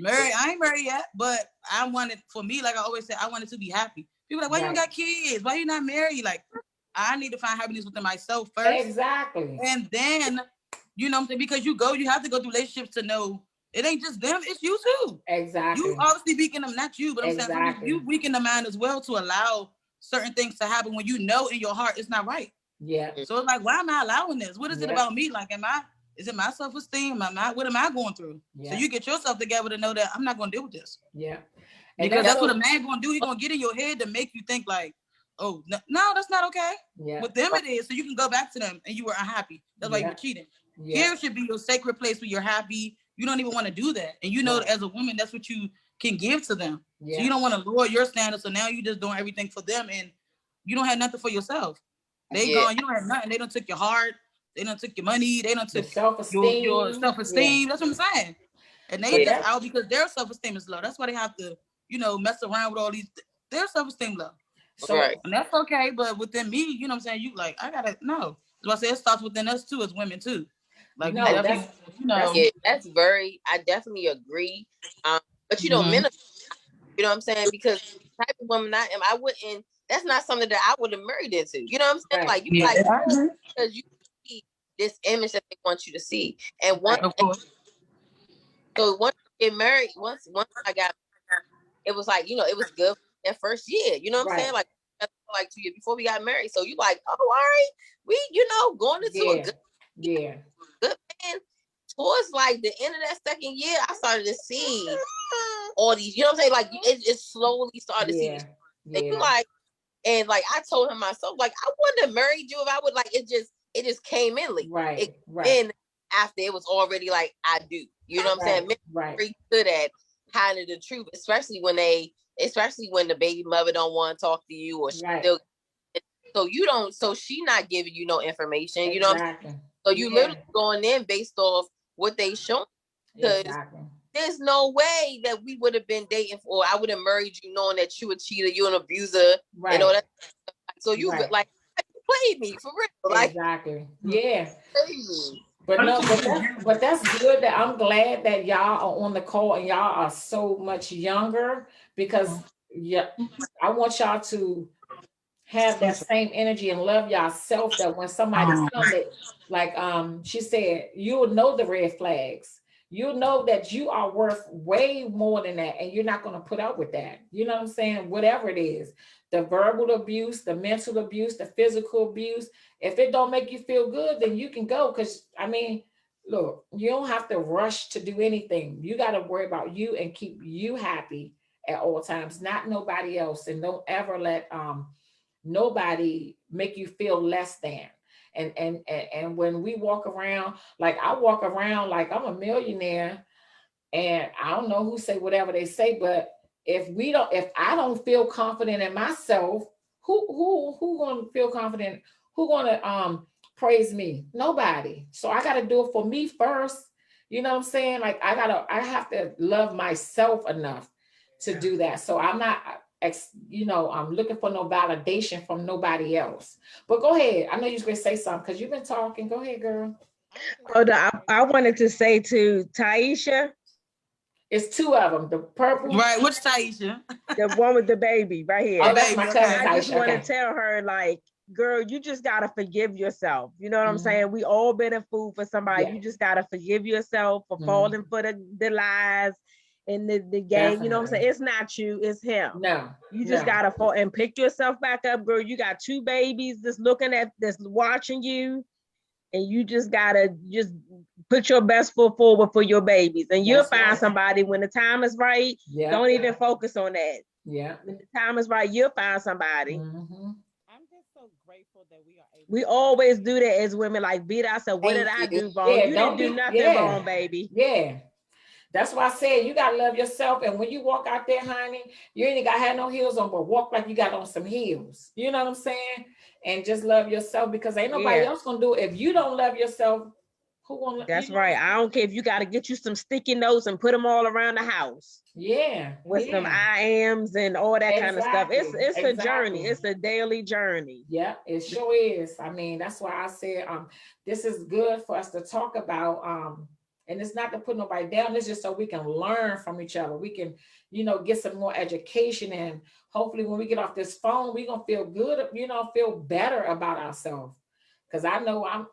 Married, I ain't married yet, but I wanted, for me, like I always say, I wanted to be happy. People are like, why you don't got kids? Why you not married? Like, I need to find happiness within myself first. Exactly. And then, you know what I'm saying? Because you have to go through relationships to know it ain't just them, it's you too. Exactly. You obviously weaken them, not you, but I'm saying you weaken the mind as well to allow certain things to happen when you know in your heart it's not right. Yeah. So it's like, why am I allowing this? What is it about me? Like, is it my self-esteem? What am I going through? Yeah. So you get yourself together to know that I'm not going to deal with this. Yeah. And because that's what a man going to do. He's going to get in your head to make you think like, oh, no, that's not okay. Yeah. With them it is. So you can go back to them and you were unhappy. That's why you were cheating. Yeah. Here should be your sacred place where you're happy. You don't even want to do that. And you know, as a woman, that's what you can give to them. Yeah. So you don't want to lower your standards. So now you just doing everything for them and you don't have nothing for yourself. They gone, you don't have nothing. They don't took your heart. They don't took your money. They don't took your self-esteem. Yeah. That's what I'm saying. And they just out because their self-esteem is low. That's why they have to, you know, mess around with all these, their self-esteem low. So, and that's okay. But within me, you know what I'm saying? You like, I gotta know. So I say it starts within us too, as women too. Like, no, that's very, I definitely agree. But you know, men, you know what I'm saying? Because the type of woman I am, I wouldn't, that's not something that I would have married into. You know what I'm saying? Right. Like, you like, because you see this image that they want you to see. And one, so one get married, once I got, it was like, it was good that first year. You know what I'm saying? Like 2 years before we got married. So you like, oh, all right, we, going into a good man. Towards like the end of that second year, I started to see all these, you know what I'm saying? Like it slowly started to see. And you like, and like I told him myself, like I wouldn't have married you if I would, like it just came in late. And after it was already like I do. You know what I'm saying? Men are very good at hiding the truth, especially when the baby mother don't want to talk to you, or still, so she not giving you no information. You know what I'm saying? So you literally going in based off what they show, because there's no way that we would have been dating, or I would have married you knowing that you a cheater, you an abuser, and all that. So you like played me for real, like But no, but that's good. That I'm glad that y'all are on the call and y'all are so much younger, because I want y'all to have that same energy and love yourself, that when somebody comes, like she said, you'll know the red flags. You'll know that you are worth way more than that, and you're not going to put up with that. You know what I'm saying? Whatever it is, the verbal abuse, the mental abuse, the physical abuse, if it don't make you feel good, then you can go. Because I mean, look, you don't have to rush to do anything. You got to worry about you and keep you happy at all times, not nobody else. And don't ever let nobody make you feel less than. And when we walk around, like I walk around like I'm a millionaire, and I don't know who say whatever they say, but if I don't feel confident in myself, who gonna feel confident? Who gonna praise me? Nobody. So I gotta do it for me first. You know what I'm saying? Like I have to love myself enough to do that. So I'm not, I'm looking for no validation from nobody else. But go ahead. I know you're going to say something because you've been talking. Go ahead, girl. I wanted to say to Taisha. It's two of them. The purple. Right. Which Taisha? The one with the baby right here. Oh, that's my cousin. I just want to tell her, like, girl, you just got to forgive yourself. You know what I'm saying? We all been a fool for somebody. You just got to forgive yourself for falling for the lies and the game. Definitely. You know what I'm saying? It's not you, it's him. No. You just gotta fall and pick yourself back up, girl. You got 2 babies that's watching you, and you just gotta just put your best foot forward for your babies. And you'll find somebody when the time is right. Don't even focus on that. When the time is right, you'll find somebody. I'm just so grateful that we are able. We always do that as women, like beat ourselves. What did I do wrong? You didn't do nothing wrong, baby. That's why I said you gotta love yourself. And when you walk out there, honey, you ain't gotta have no heels on, but walk like you got on some heels. You know what I'm saying? And just love yourself, because ain't nobody else gonna do it. If you don't love yourself, who gonna? That's right. I don't care if you gotta get you some sticky notes and put them all around the house. With some I ams and all that kind of stuff. It's a journey. It's a daily journey. Yeah, it sure is. I mean, that's why I said this is good for us to talk about. And it's not to put nobody down. It's just so we can learn from each other. We can, get some more education. And hopefully when we get off this phone, we're going to feel good, feel better about ourselves. Because I know I'm,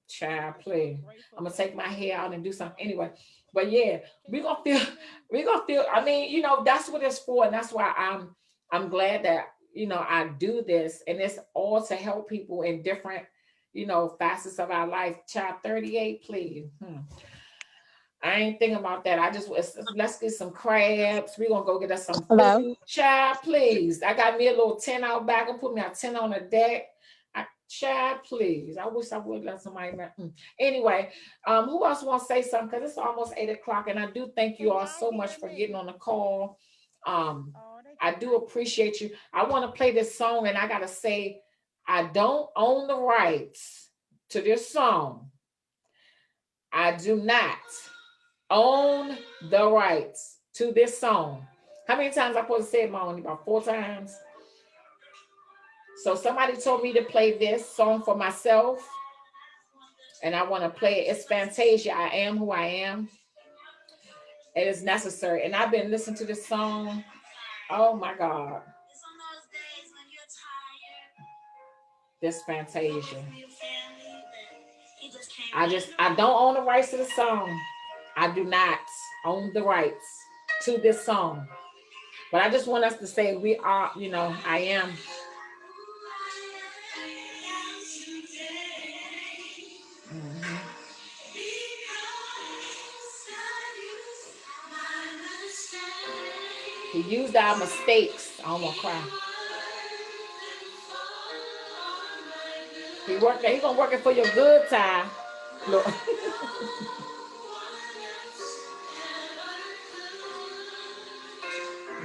child play. I'm going to take my hair out and do something anyway. But yeah, we're going to feel, I mean, that's what it's for. And that's why I'm glad that, I do this. And it's all to help people in different facets of our life. Child 38, please. I ain't thinking about that. Let's get some crabs. We're gonna go get us some food. Child, please. I got me a little tent out back and put me a tent on the deck. Child, please. I wish I would let somebody know. Anyway, who else want to say something? Because it's almost 8 o'clock, and I do thank you all so much for getting on the call. I do appreciate you. I want to play this song, and I gotta say, I don't own the rights to this song. I do not own the rights to this song. How many times I supposed to say it, Mom? About 4 times. So somebody told me to play this song for myself, and I want to play it. It's Fantasia. I Am Who I Am. It is necessary. And I've been listening to this song. Oh my God. This Fantasia. I don't own the rights to the song. I do not own the rights to this song. But I just want us to say we are, you know, I am. Mhm. He used our mistakes. I don't want to cry. He gonna work it for your good time. Look.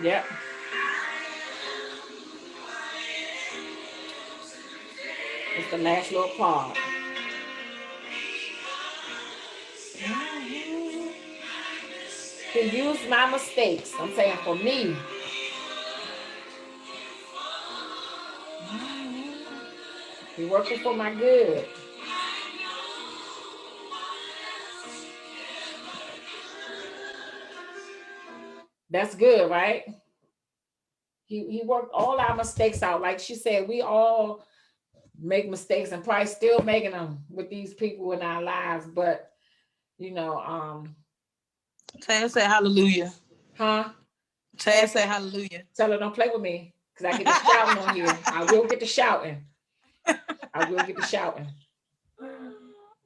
Yep. It's the last little part. He used my mistakes. I'm saying for me. He working for my good. That's good, right? He worked all our mistakes out. Like she said, we all make mistakes and probably still making them with these people in our lives. But you know, Taya say hallelujah. Huh? Taya say hallelujah. Tell her don't play with me because I get the shouting on here. I will get the shouting. I will get the shouting.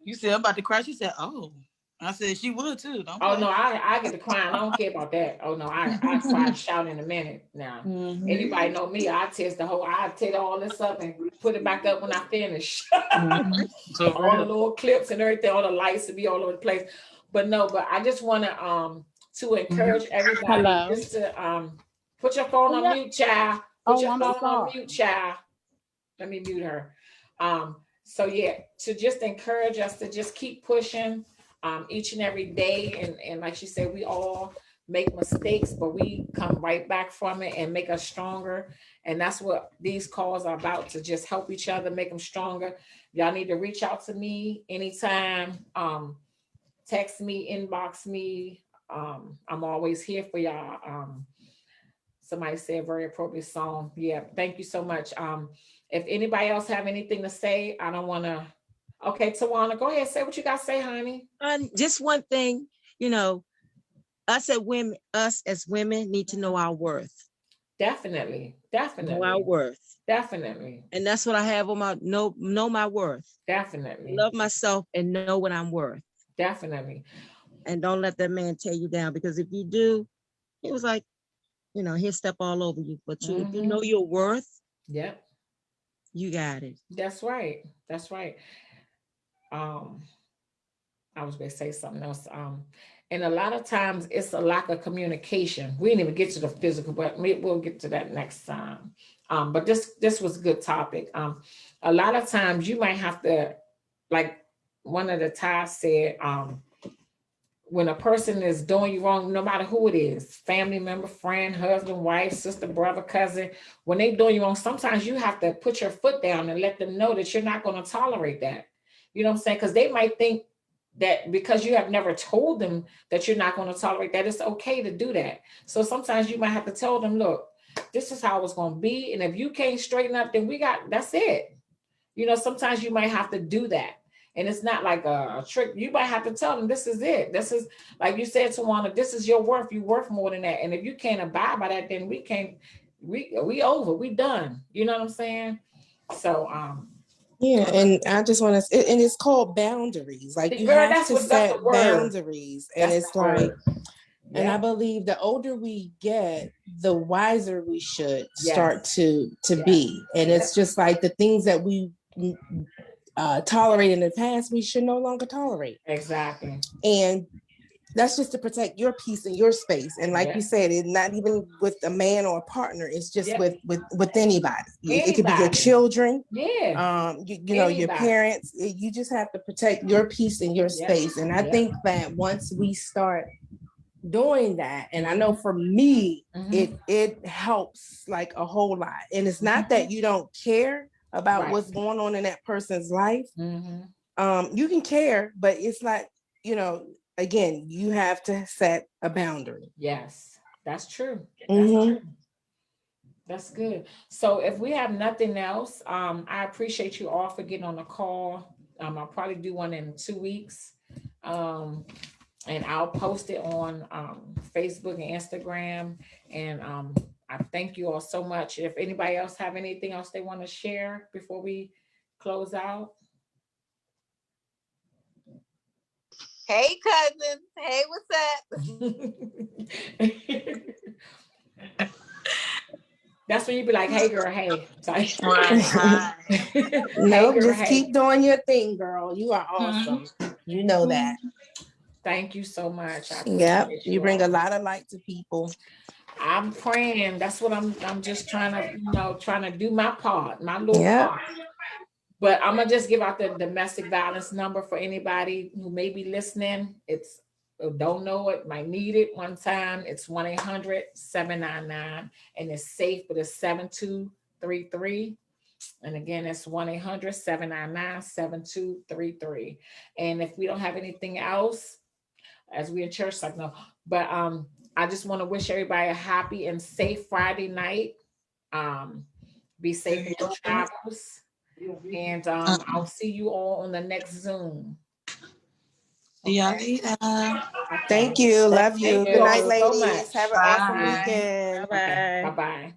You said I'm about to cry. She said, "Oh." I said she would too. Don't Oh play. no, I get the crying. I don't care about that. Oh no, I cry and shout in a minute. Now, anybody know me? I tear all this up and put it back up when I finish. So all the little clips and everything, all the lights to be all over the place. But no, but I just want to encourage everybody just to put your phone on mute, child. Put your phone on mute, child. Let me mute her. So yeah, to just encourage us to just keep pushing each and every day. And like she said, we all make mistakes, but we come right back from it and make us stronger. And that's what these calls are about, to just help each other, make them stronger. Y'all need to reach out to me anytime. Text me, inbox me. I'm always here for y'all. Somebody said a very appropriate song. Yeah, thank you so much. If anybody else have anything to say, I don't want to. Okay, Tawana, go ahead. Say what you got to say, honey. Just one thing, you know, us as women need to know our worth. Definitely. Know our worth. Definitely. And that's what I have on my know my worth. Definitely. Love myself and know what I'm worth. Definitely. And don't let that man tear you down, because if you do, he was like, you know, he'll step all over you. But if you know your worth, yep, you got it. That's right. That's right. I was going to say something else. And a lot of times it's a lack of communication. We didn't even get to the physical, but we'll get to that next time. But this was a good topic. A lot of times you might have to, like one of the ties said, when a person is doing you wrong, no matter who it is, family member, friend, husband, wife, sister, brother, cousin, when they doing you wrong, sometimes you have to put your foot down and let them know that you're not going to tolerate that. You know what I'm saying? Because they might think that because you have never told them that you're not going to tolerate that, it's okay to do that. So sometimes you might have to tell them, look, this is how it's going to be. And if you can't straighten up, then that's it. You know, sometimes you might have to do that. And it's not like a trick. You might have to tell them, this is it. This is, like you said, Tawana, this is your worth. You worth more than that. And if you can't abide by that, then we over, we done. You know what I'm saying? So, yeah, and I just want to, and it's called boundaries. Like you have to set boundaries, and it's like, and I believe the older we get, the wiser we should start to be. And it's just like the things that we tolerate in the past, we should no longer tolerate. Exactly. And that's just to protect your peace and your space. And like you said, it's not even with a man or a partner, it's just with anybody. It could be your children, you know, your parents. You just have to protect your peace and your space. And I think that once we start doing that, and I know for me, it helps like a whole lot. And it's not that you don't care about what's going on in that person's life. You can care, but it's not, you know, again, you have to set a boundary. Yes, that's true. That's true. That's good. So if we have nothing else, I appreciate you all for getting on the call. I'll probably do one in 2 weeks. and I'll post it on Facebook and Instagram. And I thank you all so much. If anybody else have anything else they want to share before we close out. Hey, cousins. Hey, what's up? That's when you be like, hey, girl, hey. No, hey, girl, just keep doing your thing, girl. You are awesome. You know that. Thank you so much. Yep, you bring a lot of light to people. I'm praying. That's what I'm just trying to do my part, my little part. But I'm gonna just give out the domestic violence number for anybody who may be listening. It's don't know it, might need it one time. It's 1-800-799, and it's safe, but it's 7233. And again, it's 1-800-799-7233. And if we don't have anything else, as we in church, like no, but I just want to wish everybody a happy and safe Friday night. Be safe in your travels. And I'll see you all on the next Zoom. See y'all later. Thank you. Love you. Good night, ladies. So much. Have an awesome weekend. Bye. Bye-bye.